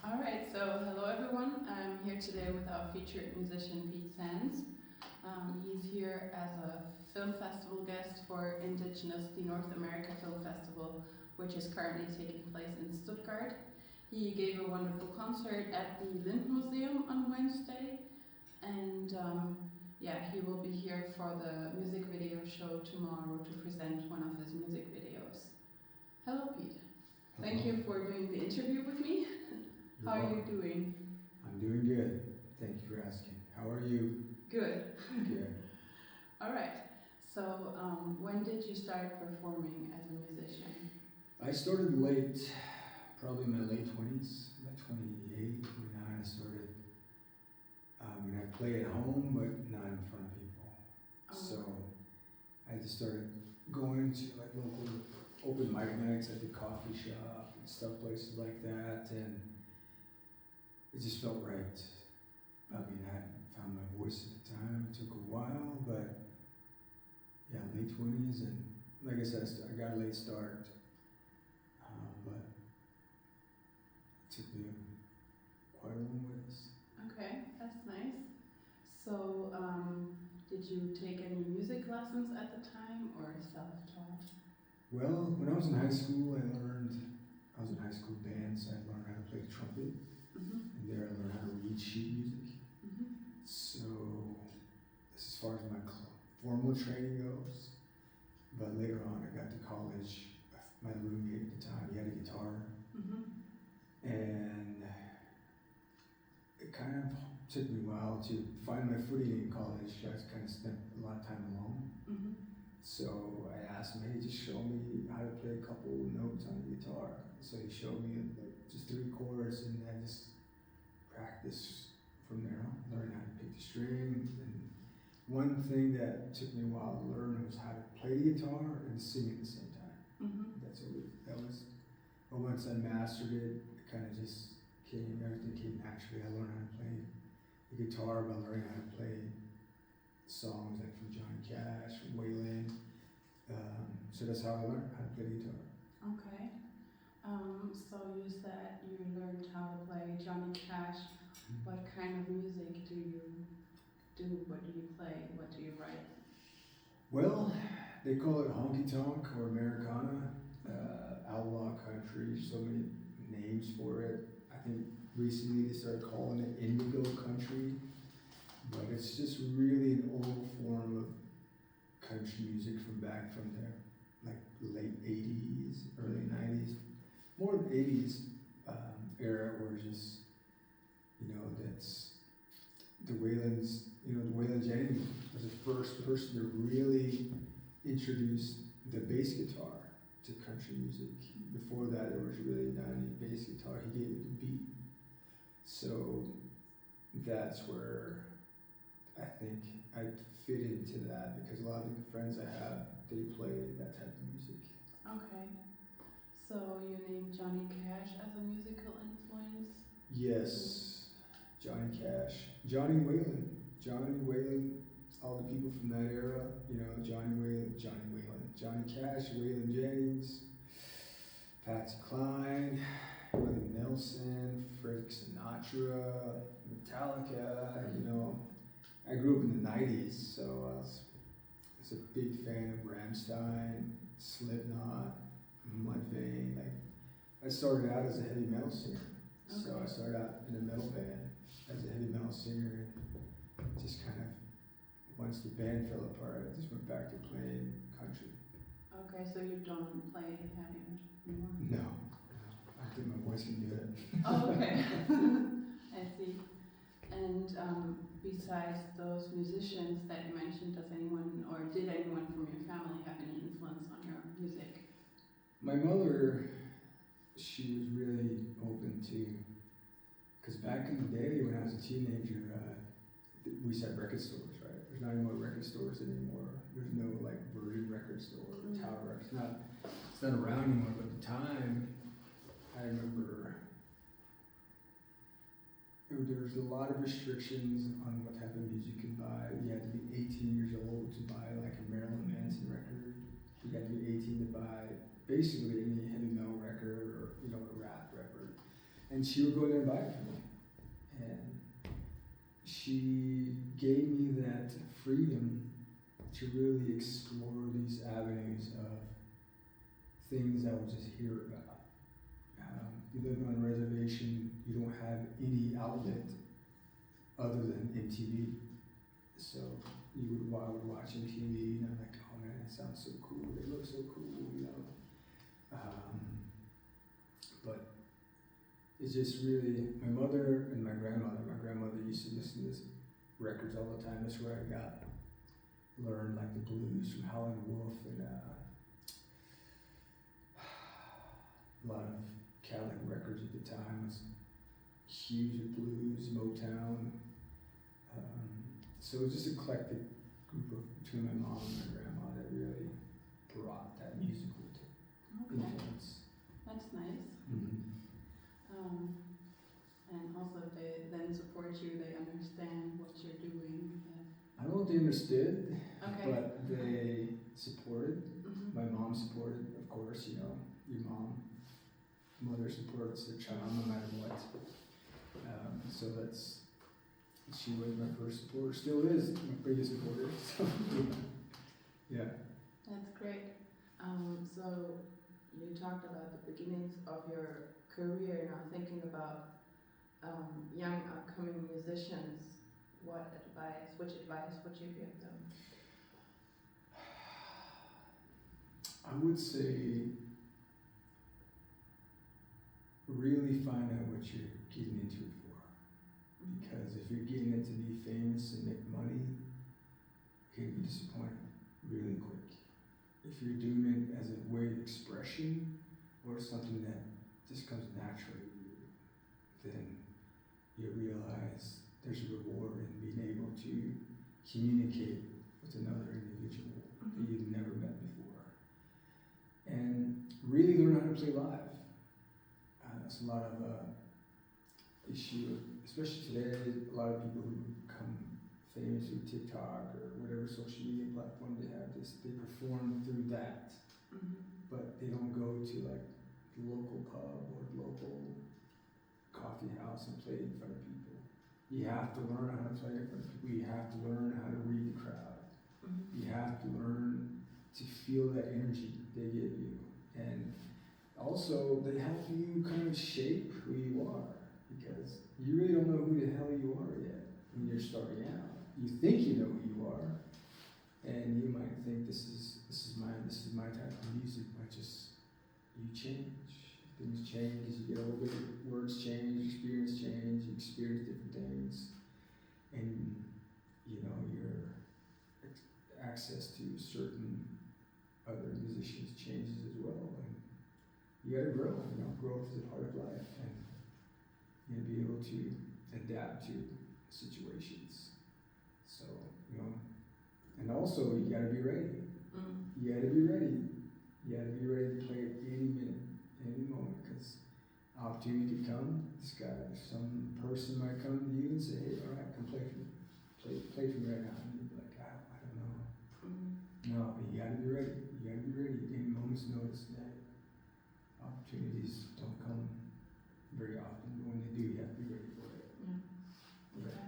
All right, so hello everyone. I'm here today with our featured musician Pete Sands. He's here as a film festival guest for Indigenous, the North America Film Festival, which is currently taking place in Stuttgart. He gave a wonderful concert at the Lind Museum on Wednesday, and he will be here for the music video show tomorrow to present one of his music videos. Hello, Pete. Thank you for doing the interview with me. How are you doing? I'm doing good. Thank you for asking. How are you? Good. Good. All right. So, when did you start performing as a musician? I started late, probably in my late 20s, like 28, 29. I started. I play at home, but not in front of people. Oh. So I just started going to like local open mic nights at the coffee shop and stuff, places like that, and it just felt right. I mean, I hadn't found my voice at the time. It took a while, but yeah, late 20s, and like I said, I got a late start, but it took me quite a long ways. Okay, that's nice. So, did you take any music lessons at the time or self-taught? Well, when I was in high school, I was in high school band, so I learned how to play the trumpet. Mm-hmm. And there I learned how to read sheet music. Mm-hmm. So that's as far as my formal training goes. But later on, I got to college. My roommate at the time, he had a guitar. Mm-hmm. And it kind of took me a while to find my footing in college. I kind of spent a lot of time alone. Mm-hmm. So I asked him, hey, just show me how to play a couple notes on the guitar. So he showed me like just 3 chords, and I just practiced from there on, learned how to pick the string. And one thing that took me a while to learn was how to play the guitar and sing at the same time. Mm-hmm. But once I mastered it, it kind of just everything came naturally. I learned how to play the guitar by learning how to play songs like from Johnny Cash, from Waylon. So that's how I learned how to play the guitar. Okay. So you said you learned how to play Johnny Cash. What kind of music do you do? What do you play? What do you write? Well, they call it honky tonk or Americana, outlaw country, so many names for it. I think recently they started calling it indigo country, but it's just really an old form of country music from the like late 80s, early 90s, more than 80s era, where just, that's the Waylon's, the Waylon Jennings was the first person to really introduce the bass guitar to country music. Before that, there was really not any bass guitar. He gave it the beat. So that's where I think I fit into that, because a lot of the friends I have, they play that type of music. Okay. So you named Johnny Cash as a musical influence? Yes, Johnny Cash, Johnny Waylon, all the people from that era, Johnny Cash, Waylon Jennings, Patsy Cline, Willie Nelson, Frank Sinatra, Metallica. I grew up in the 90s, so I was a big fan of Rammstein, Slipknot, Mudvayne. I started out as a heavy metal singer. Okay. So I started out in a metal band as a heavy metal singer, and just kind of, once the band fell apart, I just went back to playing country. Okay, so you don't play heavy anymore? No, I think my voice can do it. Oh, okay. I see. And besides those musicians that you mentioned, did anyone from your family have any influence on your music? My mother, she was really open to, because back in the day when I was a teenager, we used to have record stores, right? There's not any more record stores anymore. There's no like Virgin record store or Tower Records. It's not around anymore. But at the time, I remember there was a lot of restrictions on what type of music you could buy. You had to be 18 years old to buy like a Marilyn Manson record. You had to be 18 to buy basically any heavy metal record or a rap record. And she would go there and buy it for me. And she gave me that freedom to really explore these avenues of things I would just hear about. You live on a reservation, you don't have any outlet other than MTV. So I would watch MTV and I'm like, oh man, that sounds so cool, they look so cool, you know. But it's just really, my mother and my grandmother used to listen to records all the time. That's where I learned like the blues from Howlin' Wolf and a lot of Cadillac records at the time was huge with blues, Motown. So it was just an eclectic group between my mom and my grandma that really brought that musical influence. That's nice. Mm-hmm. And also they then support you, they understand what you're doing. I don't know if they understood, Okay. but they supported. Mm-hmm. My mom supported, of course, you know, your mother supports their child no matter what. So she was my first supporter, still is my biggest supporter. So, yeah. That's great. So you talked about the beginnings of your career. Now thinking about young upcoming musicians, which advice would you give them? I would say really find out what you're getting into it for. Because if you're getting it to be famous and make money, you're going to be disappointed really quick. If you're doing it as a way of expression or something that just comes naturally to you, then you realize there's a reward in being able to communicate with another individual that you've never met before. And really learn how to play live. That's a lot of issue, especially today, a lot of people who become famous through TikTok or whatever social media platform they have, they perform through that. But they don't go to like the local pub or local coffee house and play in front of people. You have to learn how to play in front of people. You have to learn how to read the crowd. You have to learn to feel that energy they give you. And also, they help you kind of shape who you are, because you really don't know who the hell you are yet when you're starting out. You think you know who you are, and you might think this is my type of music, but just you change. Things change as you get older. Words change, experience change. You experience different things, and you know your access to certain other musicians changes as well. And you gotta grow, you know, growth is a part of life, and you gotta be able to adapt to situations. So, you know, and also you gotta be ready. You gotta be ready. You gotta be ready to play at any minute, any moment, because opportunity could come. Some person might come to you and say, hey, all right, come play for me right now. And you'd be like, I don't know. No, you gotta be ready. You gotta be ready. Any moment's notice that opportunities don't come very often, but when they do, you have to be ready for it. Yeah. Okay.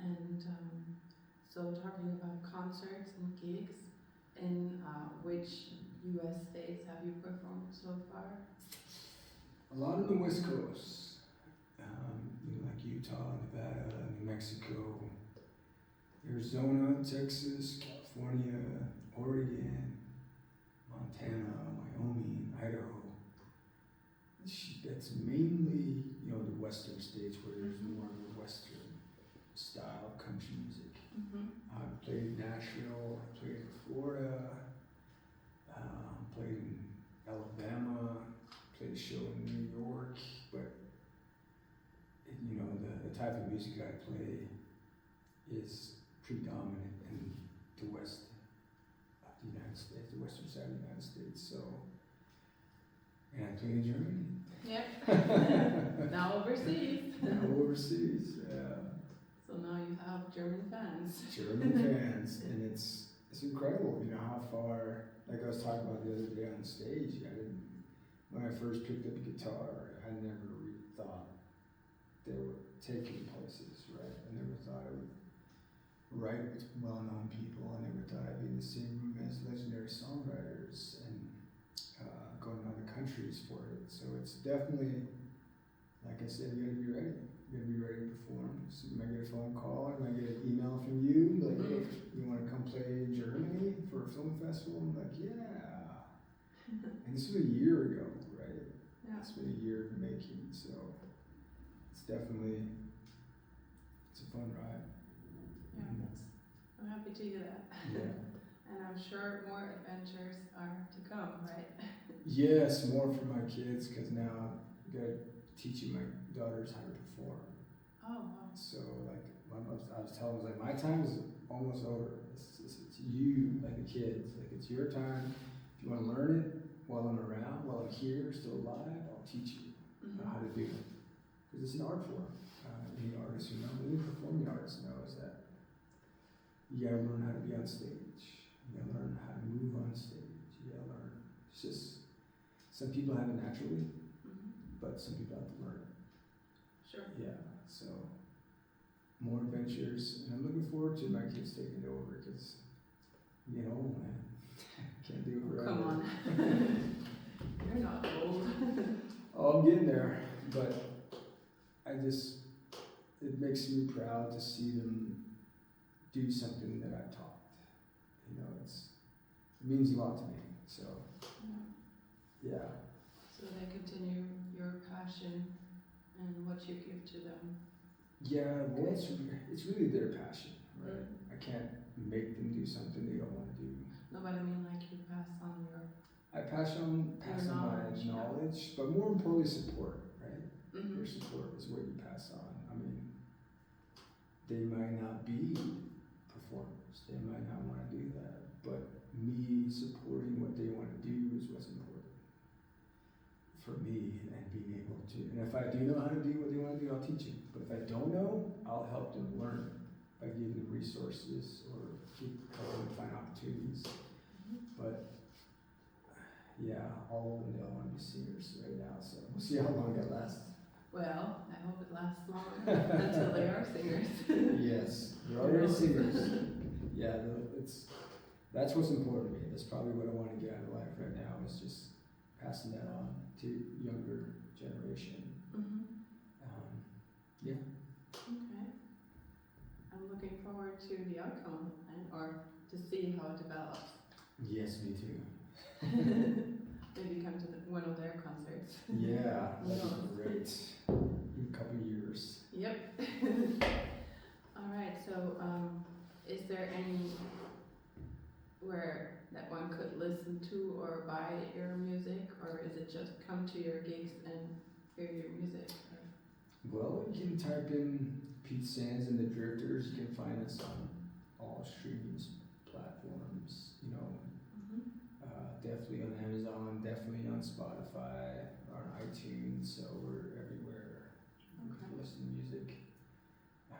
And so talking about concerts and gigs, in which U.S. states have you performed so far? A lot on the West Coast, you know, like Utah, Nevada, New Mexico, Arizona, Texas, California, Oregon, Montana, Wyoming, Idaho. That's mainly, you know, the western states where there's more of a western style country music. I've played in Nashville, I played in Florida, played in Alabama, played a show in New York, but you know, the type of music I play is predominant in the west of the United States, the western side of the United States. So, and I played in Germany. Yep. Now overseas. Now overseas, yeah. So now you have German fans. German fans, and it's incredible, you know, how far, like I was talking about the other day on stage, when I first picked up a guitar, I never really thought they were taking places, right? I never thought I would write with well-known people. I never thought I'd be in the same room as legendary songwriters and going to other countries for it. So it's definitely, like I said, you gotta be ready. You gotta be ready to perform. So you might get a phone call, you might get an email from you, like, hey, you wanna come play in Germany for a film festival? I'm like, yeah. And this was a year ago, right? Yeah. It's been a year in the making, so it's definitely, it's a fun ride. Yeah, I'm happy to hear that. Yeah. And I'm sure more adventures are to come, right? Yes, more for my kids, because now I gotta teaching my daughters how to perform. Oh, wow. So like I was telling them, like, my time is almost over. It's you, like the kids, like it's your time. If you want to learn it while I'm around, while I'm here, still alive, I'll teach you how to do it. Because it's an art form. Any artist who knows, any performing artist knows that you gotta learn how to be on stage. You gotta learn how to move on stage. You gotta learn. It's just, some people have it naturally, but some people have to learn it. Sure. Yeah, so more adventures, and I'm looking forward to my kids taking it over, because I'm getting old, man. Can't do it forever. Come on. You're not old. Oh, I'm getting there, but it makes me proud to see them do something that I taught. You know, it means a lot to me, so, yeah. So they continue your passion and what you give to them. Yeah, well, it's really their passion, right? I can't make them do something they don't want to do. No, but I mean, like, you pass on your... I pass on my knowledge, but more importantly, support, right? Your support is what you pass on. I mean, they might not be performers, they might not want to do that, but me supporting what they want to do is what's important for me, and being able to. And if I do know how to do what they want to do, I'll teach them. But if I don't know, I'll help them learn by giving them resources or keep helping them find opportunities. But yeah, all of them, they all want to be singers right now, so we'll see how long it lasts. Well, I hope it lasts long until they are singers. Yes, they're already singers. Yeah, that's what's important to me. That's probably what I want to get out of life right now, is just passing that on to younger generation. Yeah. Okay. I'm looking forward to the outcome, or to see how it develops. Yes, me too. Maybe come to one of their concerts. Yeah, that'd be great. In a couple of years. Yep. All right. So, is there anywhere that one could listen to or buy your music, or is it just come to your gigs and hear your music? Well, you can type in Pete Sands and the Drifters. You can find us on all streaming platforms. You know. Definitely on Amazon, definitely on Spotify, on iTunes, so we're everywhere. You can listen to music. I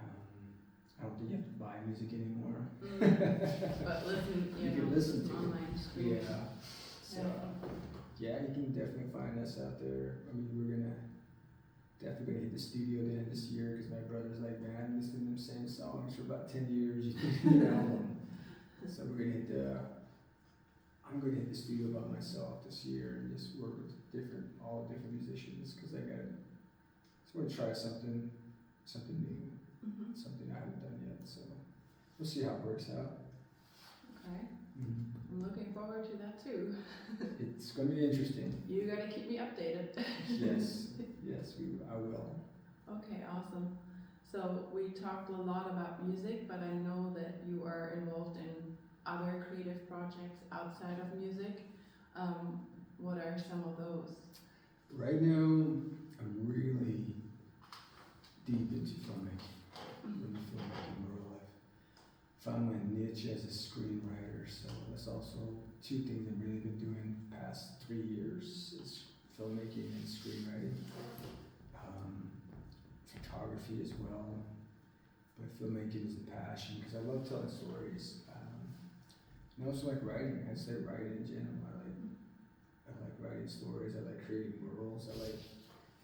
don't think you have to buy music anymore. But listen, you can listen to online it. stream. Yeah. So, yeah, you can definitely find us out there. I mean, we're definitely gonna hit the studio then this year, because my brother's like, man, I'm listening to them same songs for about 10 years. You need an album. So we're gonna I'm going to hit the studio by myself this year and just work with all different musicians, because I just want to try something new, something I haven't done yet. So we'll see how it works out. Okay. I'm looking forward to that too. It's going to be interesting. You got to keep me updated. Yes, I will. Okay, awesome. So we talked a lot about music, but I know that you are involved in other creative projects outside of music. What are some of those? Right now, I'm really deep into filmmaking. In the filmmaking world, I've found my niche as a screenwriter. So that's also two things I've really been doing the past 3 years: is filmmaking and screenwriting. Photography as well. But filmmaking is the passion, because I love telling stories. And I also like writing. I say writing in general. I like writing stories. I like creating worlds. I like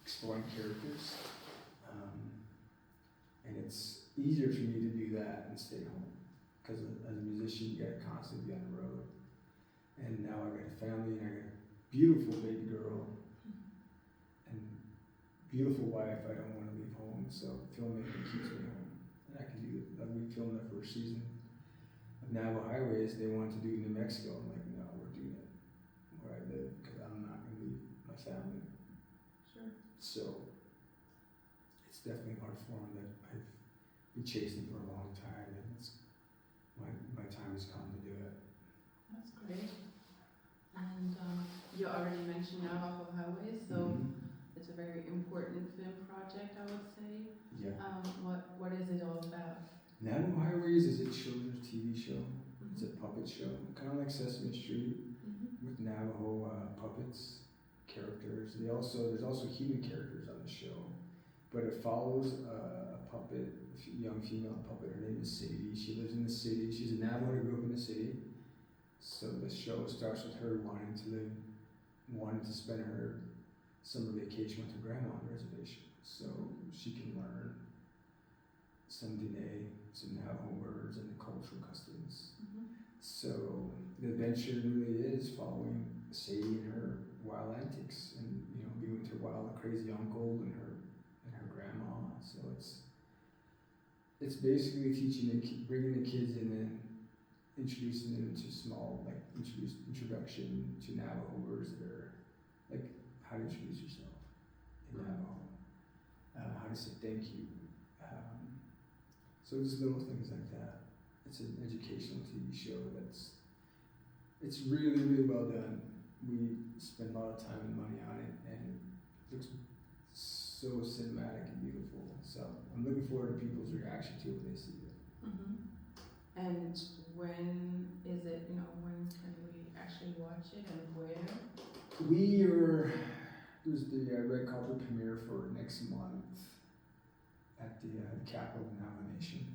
exploring characters. And it's easier for me to do that and stay home. Because as a musician, you gotta constantly be on the road. And now I got a family and I got a beautiful baby girl and beautiful wife. I don't want to leave home, so filmmaking keeps me home. And I can do it. Like we filmed the first season of Navajo Highways. They wanted to do New Mexico. I'm like, no, we're doing it where I live because I'm not gonna leave my family. Sure. So it's definitely an art form that I've been chasing for a long time, and it's my time has come to do it. That's great. And you already mentioned Navajo Highways, so it's a very important film project, I would say. Yeah. What is it all about? Navajo Highways is a children's TV show. It's a puppet show, kind of like Sesame Street with Navajo puppets, characters. There's also human characters on the show, but it follows a puppet, a young female puppet. Her name is Sadie. She lives in the city. She's a Navajo who grew up in the city. So the show starts with her wanting to spend her summer vacation with her grandma on the reservation, so she can learn some Dene, some Navajo words and the cultural customs. So the adventure really is following Sadie and her wild antics, and being with her wild, crazy uncle and her grandma. So it's basically bringing the kids in and introducing them to introduction to Navajo words that are like how to introduce yourself in Navajo, how to say thank you. So just little things like that. It's an educational TV show it's really, really well done. We spend a lot of time and money on it, and it looks so cinematic and beautiful. So I'm looking forward to people's reaction to it when they see it. And when is it, when can we actually watch it and where? There's the red carpet premiere for next month at the capital of Navajo Nation.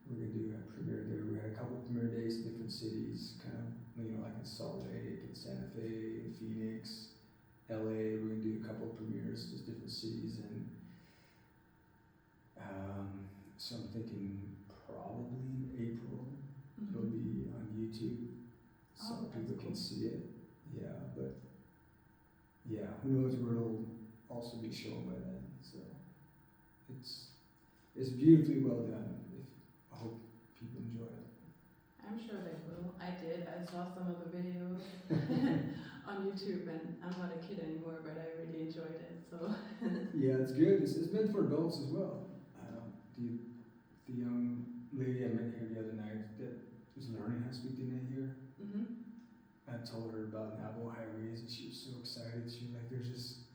We're going to do a premiere there. We had a couple of premiere days in different cities, kind of, like in Salt Lake and Santa Fe and Phoenix, LA. We're going to do a couple of premieres, just different cities. And so I'm thinking probably in April it'll be on YouTube, so people can see it. Yeah, but who knows where it'll also be shown by then. So it's beautifully well done. I hope people enjoy it. I'm sure they will. I did. I saw some of the videos on YouTube, and I'm not a kid anymore, but I really enjoyed it. So yeah, it's good. It's meant for adults as well. The young lady I met here the other night that was learning how to speak Dene here. I told her about Navajo Highways, and she was so excited. She was like, "There's just,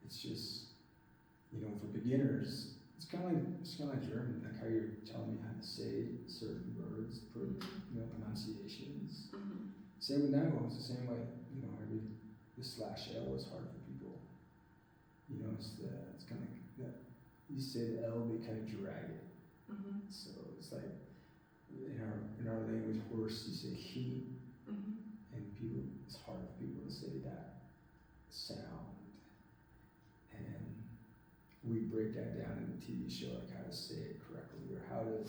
it's just, for beginners." It's kind of like German, like how you're telling me how to say certain words, pronunciations. Same with Navajo, it's the same way. The /L is hard for people. It's kind of like that. You say the L, they kind of drag it. So it's like in our language, horse, you say he, and it's hard for people to say that sound. And we break that down in the TV show, like how to say it correctly or how to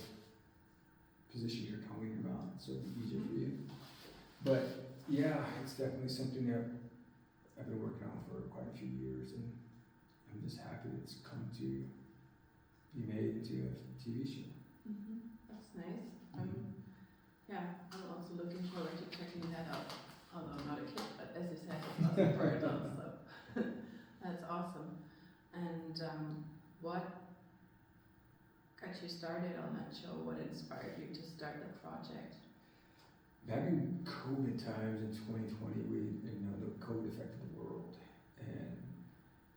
position your tongue in your mouth so it'll be easier for you. But yeah, it's definitely something that I've been working on for quite a few years, and I'm just happy it's come to be made into a TV show. That's nice. I'm also looking forward to checking that out. Although I'm not a kid, but as you said, it's also for adults, so that's awesome. And what got you started on that show? What inspired you to start the project? Back in COVID times in 2020, the COVID affected the world, and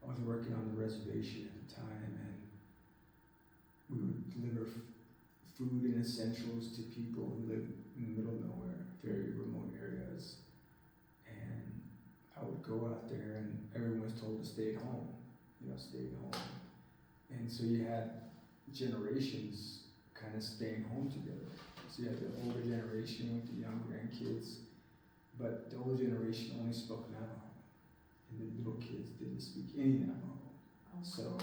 I was working on the reservation at the time, and we would deliver food and essentials to people who live in the middle of nowhere, very remote areas. And I would go out there, and everyone was told to stay at home, stay at home. And so you had generations kind of staying home together. So you had the older generation with the young grandkids, but the older generation only spoke Navajo. and the little kids didn't speak any Navajo. Oh, So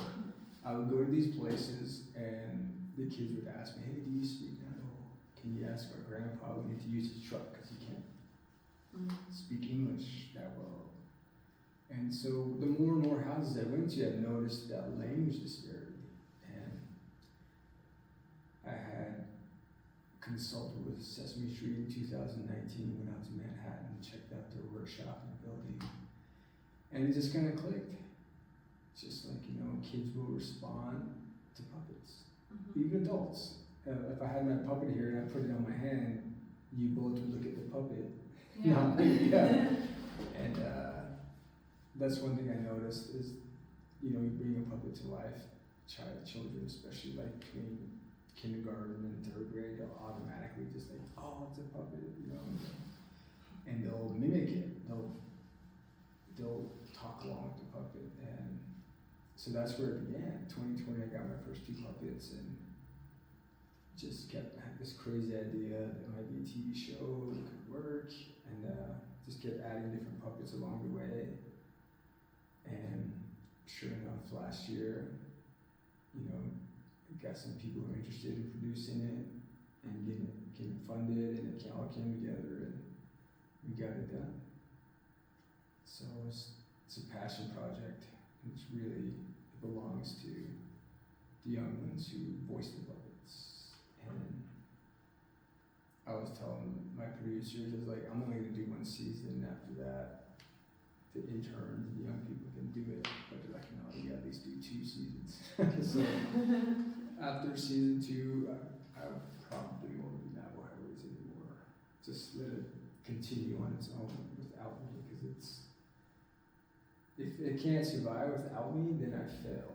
I would go to these places, and the kids would ask me, "Hey, do you speak Navajo? Can you ask our grandpa? We need to use his truck because he can't speak English that well." And so the more and more houses I went to, I noticed that language disparity. And I had consulted with Sesame Street in 2019, went out to Manhattan, checked out their workshop and building, and it just kind of clicked. It's just like, kids will respond to puppets, even adults. If I had my puppet here and I put it on my hand, you both would look at the puppet. Yeah. Yeah. And that's one thing I noticed is, you bring a puppet to life, children, especially like between kindergarten and third grade, they'll automatically just like, oh, it's a puppet, and they'll mimic it. They'll talk along with the puppet, and so that's where it began. 2020, I got my first 2 puppets, and just had this crazy idea that it might be a TV show that could work, and just kept adding different puppets along the way. And sure enough, last year, got some people who are interested in producing it and getting it funded, and it all came together, and we got it done. So it's a passion project. It's really, it belongs to the young ones who voice the puppets. And I was telling my producers, I was like, I'm only gonna do 1 season. After that, the interns, the young people can do it. But they're like, no, you gotta at least do 2 seasons. So after season 2, I probably won't do Navajo Highways anymore. Just let it continue on its own without me, because if it can't survive without me, then I failed.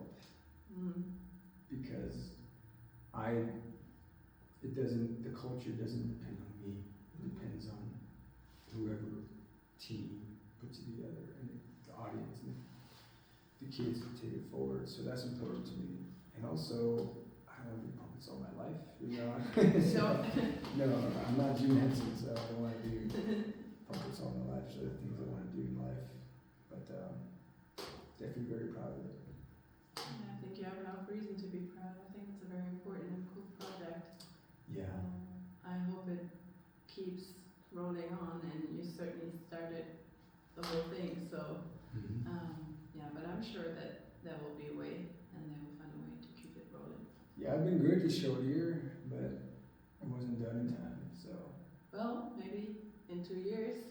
Because the culture doesn't depend on me. It depends on whoever team puts it together, and the audience and the kids to take it forward. So that's important to me. And also, I don't want to do puppets all my life, No, I'm not Jim Henson, so I don't want to do puppets all my life. There's other things I want to do in life, but definitely very proud of it. I think you have enough reason to be proud. I think it's a very important and cool project. Yeah. I hope it keeps rolling on, and you certainly started the whole thing. So, but I'm sure that there will be a way, and they will find a way to keep it rolling. Yeah, I've been good this short year, but it wasn't done in time. So. Well, maybe in 2 years.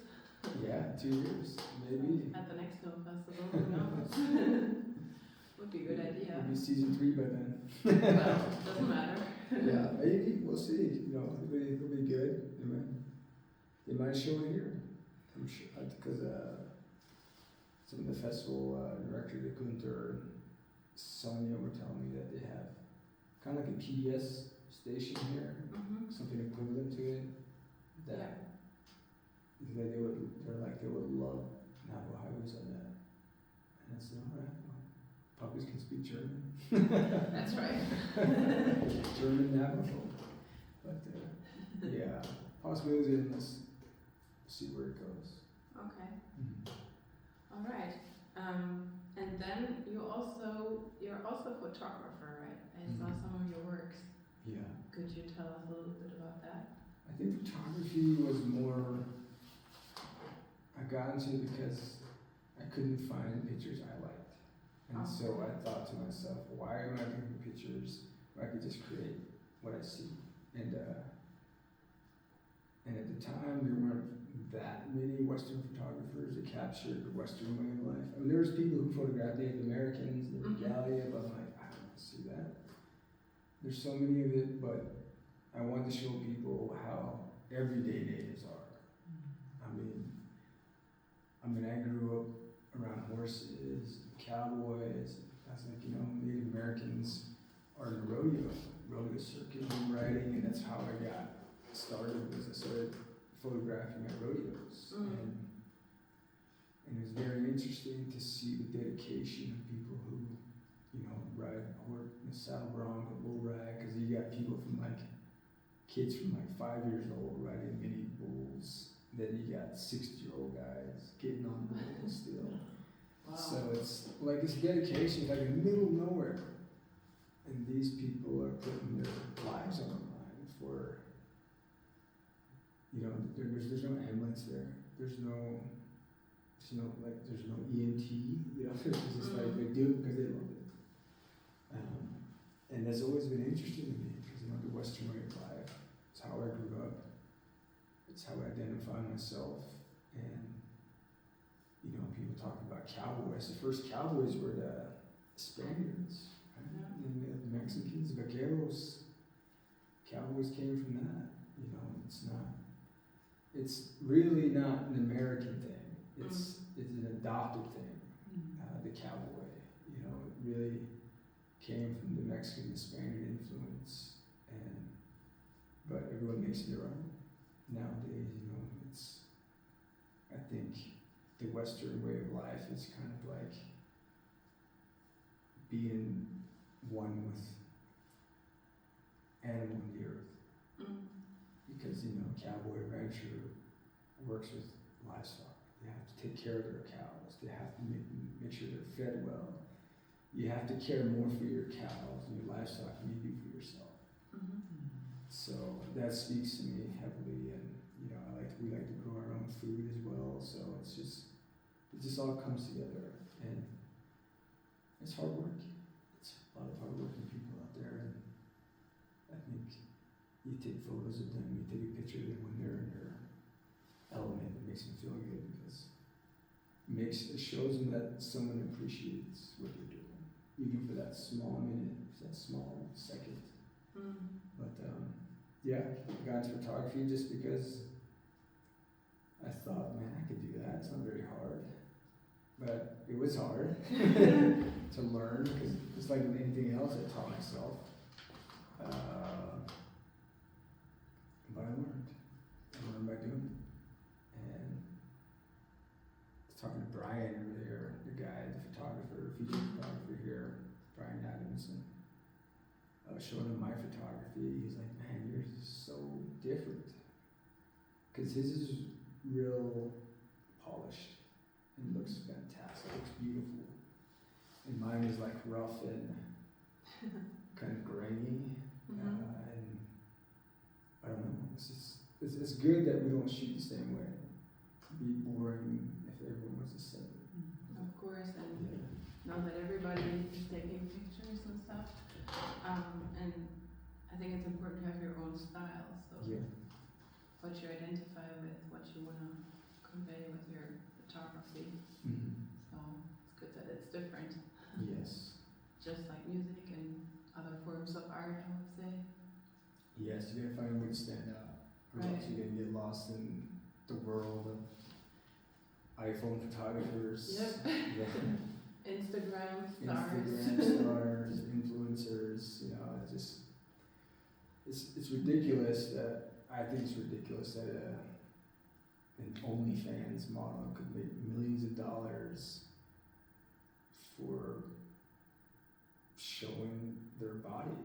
Yeah, 2 years, maybe. At the next film festival, who knows? Would be a good idea. It'll be season 3 by then. Well, doesn't matter. Yeah, maybe. We'll see. It'll be good. They might show it here. I'm sure, because some of the festival director, the Gunther and Sonja, were telling me that they have kind of like a PBS station here, something equivalent to it. That they would love Navajo Highways on that. And I said, all right, well, puppies can speak German. That's right. German Navajo. But yeah, possibilities are endless. See where it goes. Okay. All right. And then you're also a photographer, right? I saw some of your works. Yeah. Could you tell us a little bit about that? I think photography was more, I got into it because I couldn't find pictures I liked. And so I thought to myself, why am I looking for pictures where I could just create what I see? And at the time, there weren't that many Western photographers that captured the Western way of life. I mean, there was people who photographed Native Americans, the regalia, but I'm like, I don't want to see that. There's so many of it, but I wanted to show people how everyday natives are. I mean, I grew up around horses, cowboys. I was like, Native Americans are in the rodeo circuit, riding, and that's how I got started. Was I started photographing at rodeos, and it was very interesting to see the dedication of people who, ride a saddle bronc, a bull rag, because you got people from kids from 5 years old riding mini bulls. Then you got 60-year-old guys getting on bulls still. Wow. So it's like it's dedication, like in the middle of nowhere. And these people are putting their lives on the line for, you know, there's no ambulance there. There's no EMT, you know, it's just like they do it because they love it. And that's always been interesting to me because, you know, the Western way of life, it's how I grew up. It's how I identify myself. And, you know, people talk about cowboys. The first cowboys were the Spaniards, right? Yeah. And the Mexicans, vaqueros. Cowboys came from that. You know, it's really not an American thing. It's an adopted thing. The cowboy, you know, it really came from the Mexican and Spaniard influence, but everyone makes it their own nowadays. You know, I think the Western way of life is kind of like being one with animal in the earth, because, you know, cowboy rancher works with livestock. They have to take care of their cows. They have to make sure they're fed well. You have to care more for your cows and your livestock than you do for yourself. So that speaks to me heavily, and, you know, we like to grow our own food as well. So it just all comes together, and it's hard work. It's a lot of hard-working people out there, and I think you take photos of them, you take a picture of them when they're in their element. It makes them feel good because it shows them that someone appreciates what they're doing, even for that small minute, that small second. But yeah, I got into photography just because I thought, man, I could do that. It's not very hard, but it was hard to learn, because it's like with anything else, I taught myself. But I learned by doing it. And I was talking to Brian earlier, the guy, the photographer, feature photographer here, Brian Adams, and I was showing him my photography. He's like, man, yours is so different. Because his is real polished and looks fantastic, looks beautiful. And mine is like rough and kind of grainy. And I don't know, it's good that we don't shoot the same way. It'd be boring if everyone was the same. Of course, and know that everybody is taking pictures and stuff. And I think it's important to have your own style, so what you identify with, what you want to convey with your photography. So it's good that it's different. Yes. Just like music and other forms of art, I would say. Yes, you gotta find a way to stand out, or else you're gonna get lost in the world of iPhone photographers. Instagram stars, influencers. You know, it's ridiculous that an OnlyFans model could make millions of dollars for showing their body.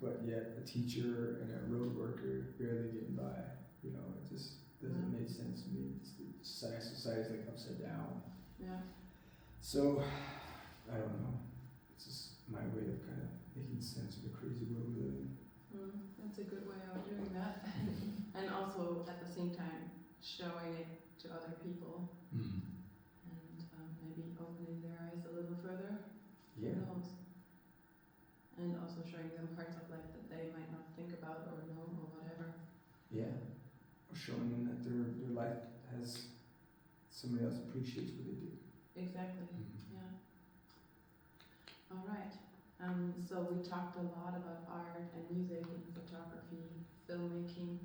But yet a teacher and a road worker barely getting by. You know, it just doesn't make sense to me. Society's like upside down. Yeah. So, I don't know. It's just my way of kind of making sense of the crazy world we live in. That's a good way of doing that. And also, at the same time, showing it to other people. And maybe opening their eyes a little further. Yeah. Who knows? And also showing them parts of life that they might not think about or know or whatever. Yeah. Or showing them that their life has somebody else appreciates what they do. Exactly. Yeah. All right. So we talked a lot about art and music and photography, filmmaking,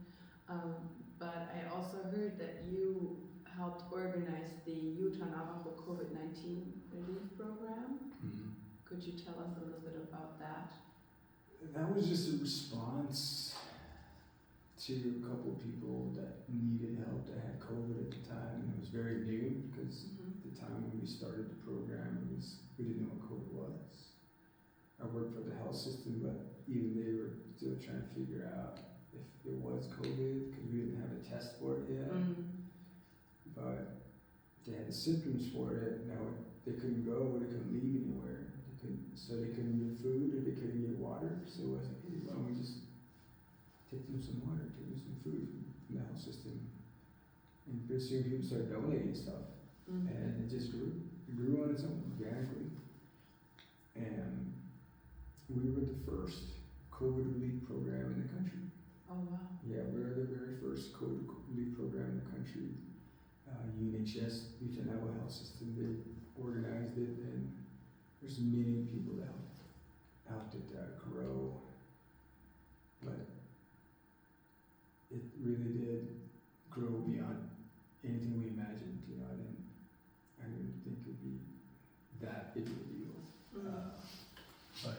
but I also heard that you helped organize the Utah Navajo COVID-19 relief program. Could you tell us a little bit about that? That was just a response to a couple of people that needed help, that had COVID at the time, and it was very new because at the time when we started the program, we didn't know what COVID was. I worked for the health system, but even they were still trying to figure out if it was COVID because we didn't have a test for it yet. But they had and symptoms for it. Now they couldn't go, they couldn't leave anywhere, they couldn't get food or they couldn't get water. So I was like, hey, why don't we just take them some water, take them some food from the health system, and pretty soon people started donating stuff, and it just grew. It grew on its own organically, and we were the first COVID relief program in the country. Oh wow. Yeah, we were the very first COVID relief program in the country. UNHS, Youth and Adult Health System, they organized it, and there's many people that helped it grow. But it really did grow beyond anything we imagined. You know, I didn't think it'd be that big of a deal. But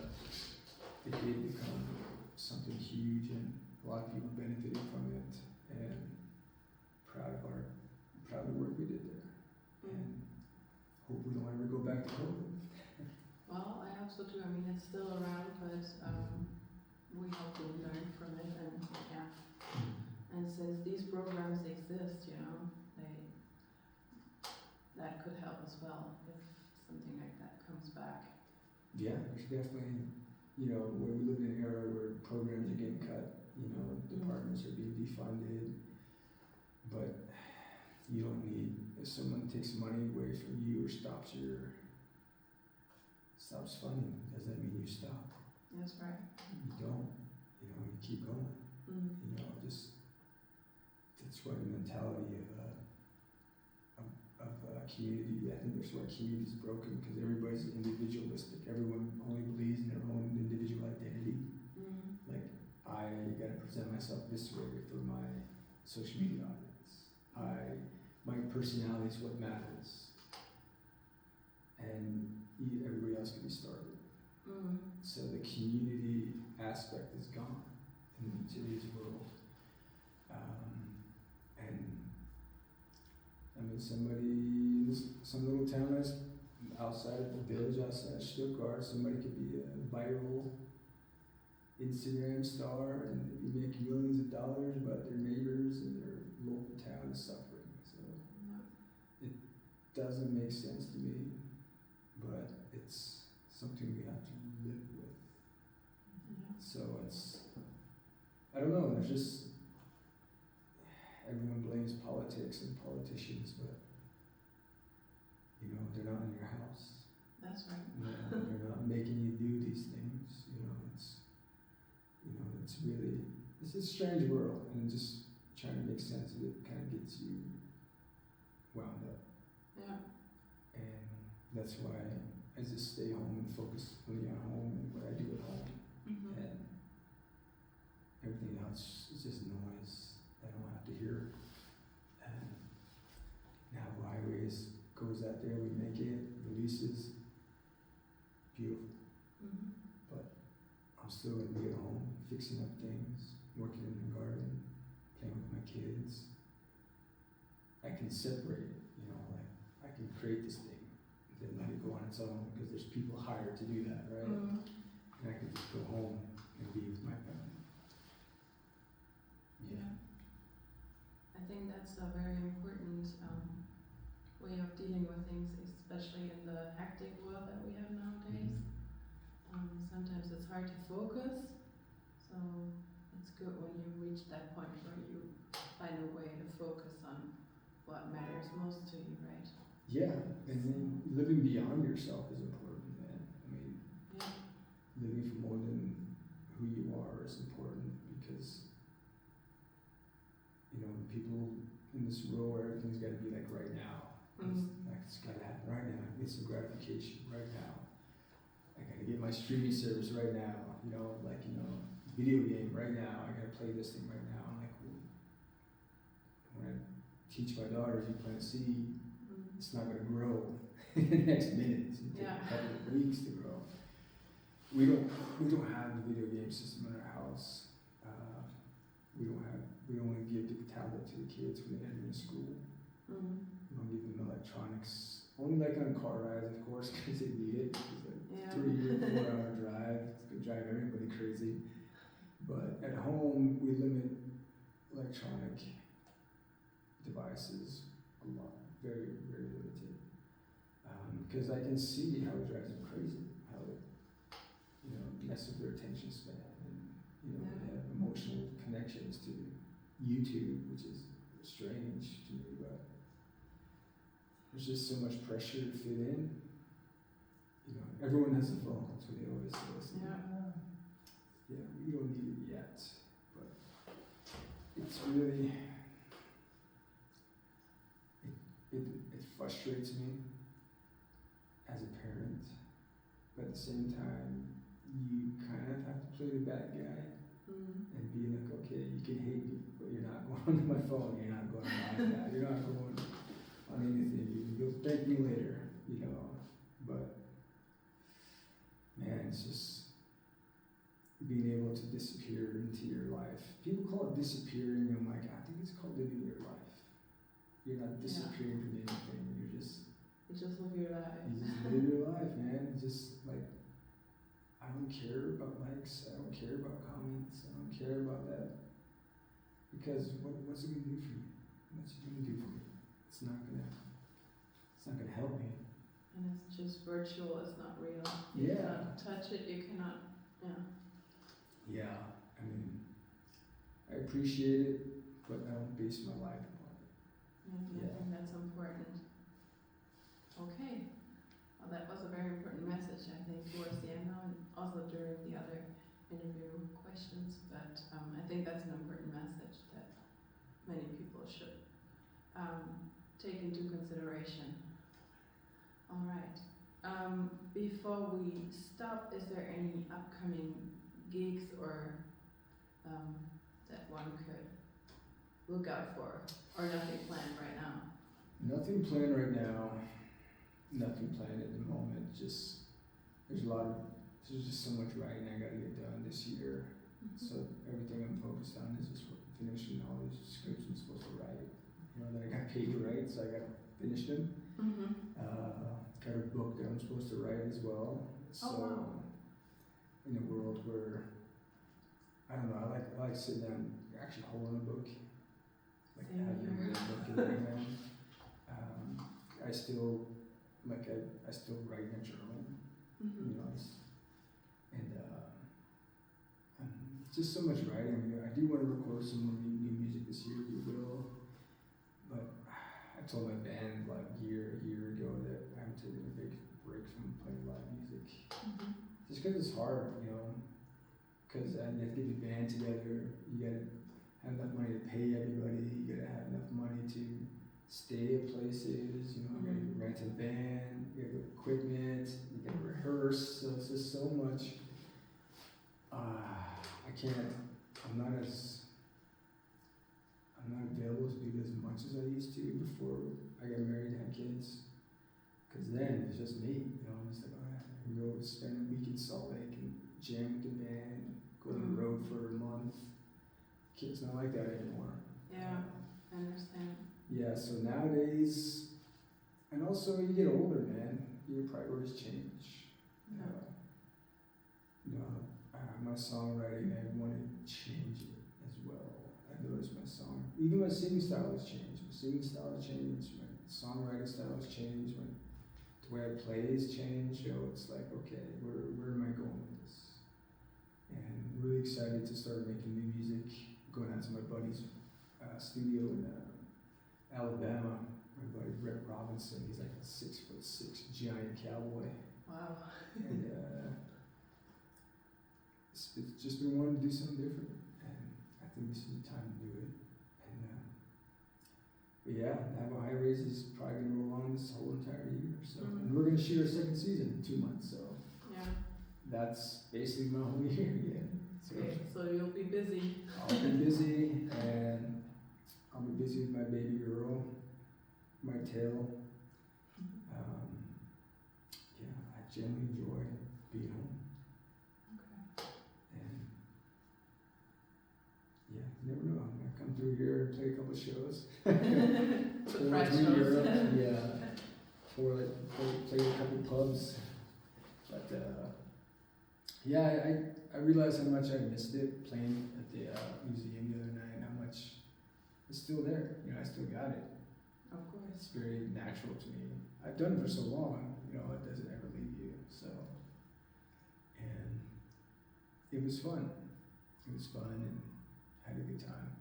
it did become something huge, and a lot of people benefited from it, and proud of the work we did there, and hope we don't ever go back to COVID. Well, I hope so too. I mean, it's still around, but we hope we learn from it, and yeah. And since these programs exist, you know, that could help as well if something like that comes back. Yeah, there's definitely, you know, we live in an era where programs are getting cut, you know, departments are being defunded, but you don't need, if someone takes money away from you or stops funding, does that mean you stop? That's right. You don't, you know, you keep going. You know, just, that's why the mentality of community, I think that's why community is broken, because everybody's individualistic. Everyone only believes in their own individual identity. Like, I gotta present myself this way for my social media audience. My personality is what matters. And everybody else can be started. So the community aspect is gone in today's world. And I mean, somebody, some little town that's outside of the village, outside of Stuttgart, somebody could be a viral Instagram star and they make millions of dollars, but their neighbors and their local town is suffering. So it doesn't make sense to me, but it's something we have to live with. So it's, I don't know, there's just, everyone blames politics and politicians, but you know, they're not in your house. That's right. They're not making you do these things. It's really, it's a strange world, and just trying to make sense of it kind of gets you wound up. Yeah. And that's why I just stay home and focus only on home and what I do at home. And everything else is just noise. I don't have to hear. And now highways goes out there, we make it, releases, beautiful. But I'm still gonna be at home, fixing up things, working in the garden, playing with my kids. I can separate it, you know, like I can create this thing, then let it go on its own, because there's people hired to do that, right? And I can just go home and be with my family. Yeah. I think that's a very important way of dealing with things, especially in the hectic world that we have nowadays. Sometimes it's hard to focus, so it's good when you reach that point where you find a way to focus on what matters most to you, right? Yeah, and then living beyond yourself is important, man. I mean, living for more than who you are is important, because you know, people in this world where everything's got to be like right now. It's got to happen right now. Get some gratification right now. I got to get my streaming service right now. You know, like, you know, video game right now. I got to play this thing right now. I'm like, when I teach my daughters, you plant a seed, it's not going to grow in the next minute. It's going to take a couple of weeks to grow. We don't have the video game system in our house. We only give the tablet to the kids when they enter in school. We don't give them electronics. Only like on car rides, of course, because they need it. It's like 3 or 4 hour drive. It's going to drive everybody crazy. But at home, we limit electronic devices a lot, very, very limited. because I can see how it drives them crazy, how it, messes with their attention span, and they have emotional connections to YouTube, which is strange to me, but there's just so much pressure to fit in. Everyone has a phone, that's what they always say. Yeah, we don't need it yet, but it's really, it frustrates me as a parent, but at the same time, you kind of have to play the bad guy and be like, okay, you can hate me, but you're not going on my phone, you're not going on my iPad, you're not going on anything, you'll thank me later, but man, it's just being able to disappear into your life. People call it disappearing, I'm like, I think it's called living your life. You're not disappearing from anything, you just live your life. You just live your life, man. It's just like, I don't care about likes, I don't care about comments, I don't care about that. Because what's it gonna do for you? What's it gonna do for me? It's not gonna help me. And it's just virtual, it's not real. Yeah. You cannot touch it, you cannot, Yeah, I mean, I appreciate it, but I don't base my life upon it. I think that's important. Okay. Well, that was a very important message, I think, towards the end and also during the other interview questions. But I think that's an important message that many people should take into consideration. All right. Before we stop, is there any upcoming gigs or that one could look out for, or nothing planned right now? Nothing planned right now. Nothing planned at the moment. Just there's just so much writing I got to get done this year. So everything I'm focused on is just finishing all these scripts I'm supposed to write. That I got paid to write, so I got to finish them. Got a book that I'm supposed to write as well. So in a world where I don't know, I like sitting down, actually holding a book, like having a book in my hand. I still write in a journal, and just so much writing. I do want to record some more new music this year. We will, but I told my band like a year ago that I'm taking a big break from playing live music, just because it's hard, because you have to get the band together. You gotta have enough money to pay everybody. You gotta have enough money to stay at places. You gotta rent a van. You gotta have equipment. You gotta rehearse. So it's just so much. I'm not available to do as much as I used to before I got married and had kids. Because then it's just me, I'm just like, I go spend a week in Salt Lake and jam with the band, go on the road for a month. It's not like that anymore. Yeah, I understand. Yeah, so nowadays, and also you get older, man, your priorities change. My songwriting, I want to change it as well. I noticed even my singing style has changed. My singing style has changed, my songwriting style has changed, the way I play has changed. So it's like, okay, where am I going with this? And I'm really excited to start making new music, going out to my buddy's studio in Alabama. My buddy Brett Robinson, he's like a 6'6" giant cowboy. Wow. And it's just been wanting to do something different, and I think this is the time to do it. And but yeah, Navajo High Race is probably gonna roll on this whole entire year. So and we're gonna shoot our second season in 2 months. So that's basically my whole year. So you'll be busy. I'll be busy, and I'll be busy with my baby girl, my tail. I generally enjoy being home. You never know. I might come through here and play a couple shows. Or play a couple pubs. But I realized how much I missed it playing at the museum the other night. How much it's still there. I still got it. Of course. It's very natural to me. I've done it for so long, you know, it doesn't ever leave you. So, and it was fun. It was fun and I had a good time.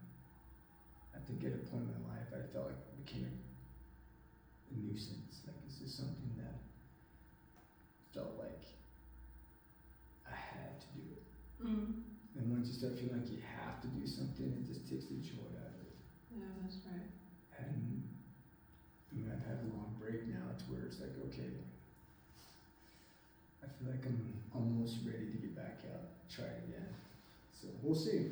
I think at a point in my life, I felt like it became a nuisance. Like, it's just something that felt like I had to do it. And once you start feeling like you have to do something, it just takes the joy out of it. Yeah, that's right. And I mean, I've had a long break now to where it's like, okay, I feel like I'm almost ready to get back out, try it again. So we'll see.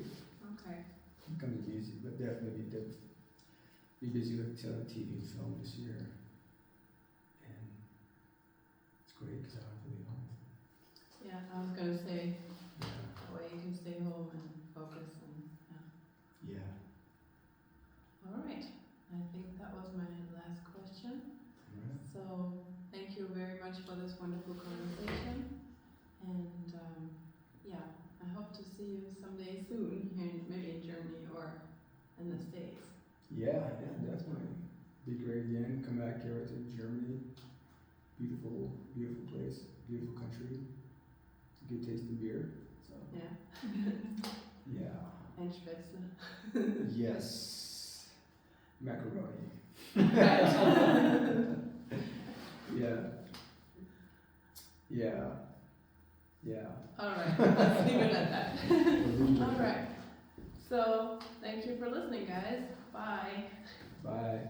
Okay. I'm gonna use it, but definitely be busy with TV and film this year. And it's great because I don't really know. Yeah, I was gonna say, Yeah. that way you can stay home and focus and, yeah. Yeah. Alright, I think that was my last question. Right. So, thank you very much for this wonderful conversation. And, yeah, I hope to see you someday soon here, maybe in Germany or in the States. Yeah, definitely. Be great again. Come back here to Germany. Beautiful, beautiful place, beautiful country. Good tasting beer. So Yeah. yeah. And Spätzle. Yes. Macaroni. Yeah. Yeah. Yeah. Alright, let's leave it at that. Alright. Alright. So, thank you for listening, guys. Bye. Bye.